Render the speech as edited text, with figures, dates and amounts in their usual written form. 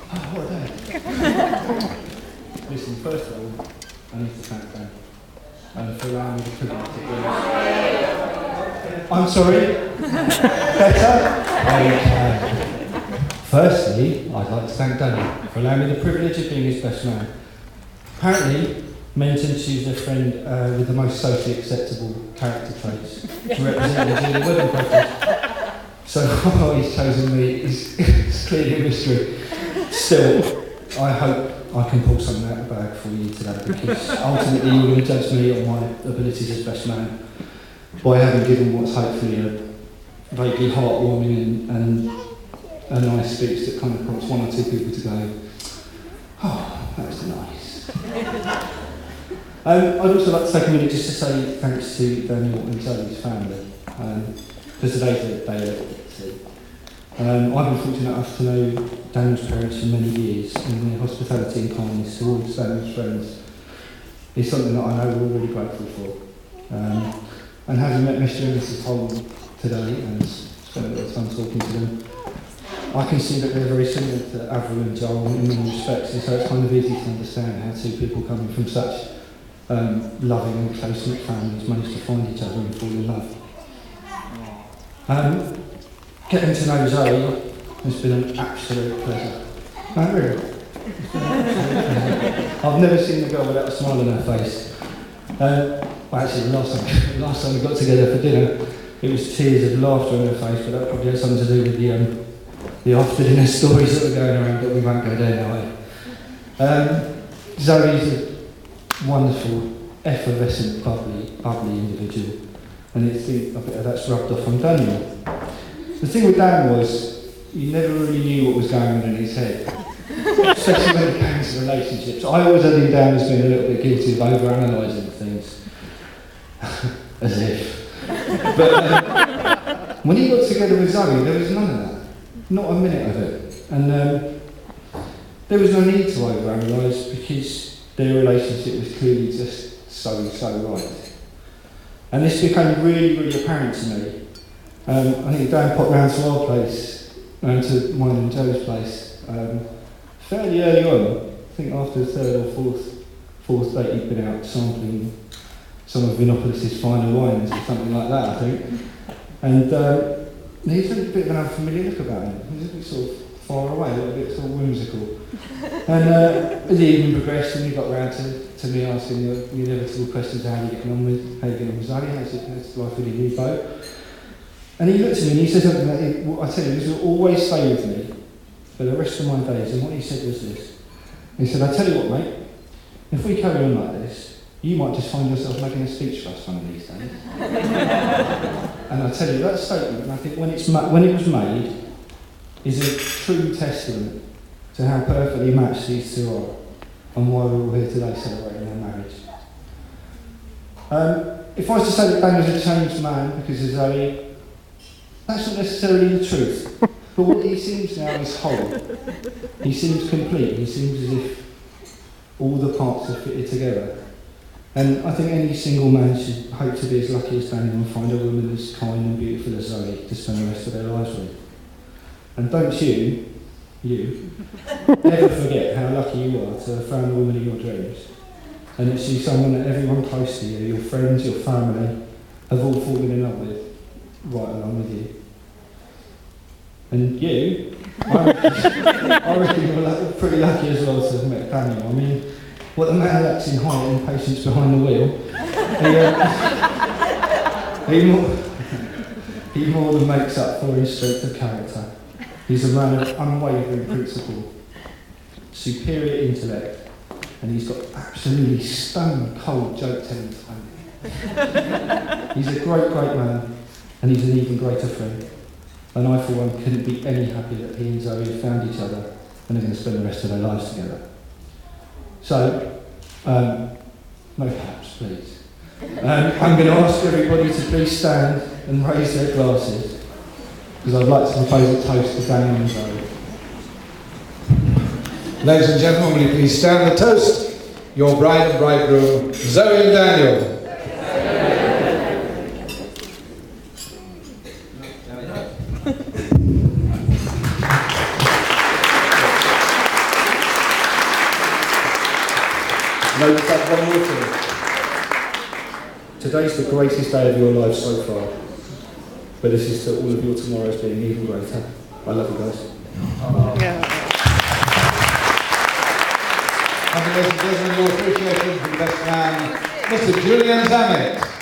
Oh, what a day. Listen, first of all, I need to thank Dan for allowing me the privilege to do this. I'm sorry? Better? Okay. Firstly, I'd like to thank Dan for allowing me the privilege of being his best man. Apparently, men tend to choose their friend with the most socially acceptable character traits to represent them in the wedding process. So why he's chosen me is clearly a mystery. Still, I hope I can pull something out of the bag for you today, because ultimately you're going to judge me on my abilities as best man by having given what's hopefully a vaguely heartwarming and a nice speech that kind of prompts one or two people to go, oh, that was nice. I'd also like to take a minute just to say thanks to Daniel and Zoe's family, for today's day. I've been fortunate enough to know Daniel's parents for many years, and their hospitality and kindness towards Daniel's friends is something that I know we're all really grateful for. And having met Mr. and Mrs. Holm today and spent a bit of time talking to them, I can see that they're very similar to Avril and Joel in many respects, and so it's kind of easy to understand how two people coming from such loving and close-knit families manage to find each other and fall in love. Getting to know Zoe has been an absolute pleasure. No, really. I've never seen a girl without a smile on her face. Well, actually, last time we got together for dinner, it was tears of laughter on her face, but that probably had something to do with the after-dinner stories that were going around, but we won't go there now. Zoe's a wonderful, effervescent, bubbly individual, and I think a bit of that's rubbed off on Daniel. The thing with Dan was, you never really knew what was going on in his head, especially when it came to relationships. I always had him down as being a little bit guilty of over-analysing things, as if. But when he got together with Zoe, there was none of that. Not a minute of it. And there was no need to over-analyse, because their relationship was clearly just so right. And this became really apparent to me. I think Dan popped round to our place, to mine and Joe's place, fairly early on. I think after the third or fourth date he'd been out sampling some of Vinopolis's finer wines or something like that, I think. And he had a bit of an unfamiliar look about him. He was a bit sort of far away, a little bit sort of whimsical. And as the evening progressed and we got round to me asking the inevitable questions, how are you getting on with Zoe, how's life with your new boat? And he looked at me and he said something that, I tell you, this will always stay with me for the rest of my days. And what he said was this. He said, I tell you what, mate, if we carry on like this, you might just find yourself making a speech for us one of these days. And I tell you, that statement, and I think when it was made, is a true testament to how perfectly matched these two are, and why we're all here today celebrating their marriage. If I was to say that Dan was a changed man because of Zoe, that's not necessarily the truth. But what he seems now is whole. He seems complete. He seems as if all the parts are fitted together. And I think any single man should hope to be as lucky as Daniel and find a woman as kind and beautiful as Zoe to spend the rest of their lives with. And don't you ever forget how lucky you are to have found the woman of your dreams. And that she's someone that everyone close to you, your friends, your family, have all fallen in love with, right along with you. And you, I reckon you're pretty lucky as well to have met Daniel. I mean, what the man lacks in height and patience behind the wheel, he more than makes up for his strength of character. He's a man of unwavering principle, superior intellect, and he's got absolutely stone-cold joke-telling talent. He's a great man, and he's an even greater friend. And I, for one, couldn't be any happier that he and Zoe have found each other and are going to spend the rest of their lives together. So, no claps, please. I'm going to ask everybody to please stand and raise their glasses, because I'd like to propose a toast to Daniel and Zoe. Ladies and gentlemen, will you please stand the toast? Your bride and bridegroom, Zoe and Daniel. Note that one more thing. Today's the greatest day of your life so far, but this is to all of your tomorrows being even greater. I love you guys. And ladies and gentlemen, you're appreciating the best man, Mr. Julian.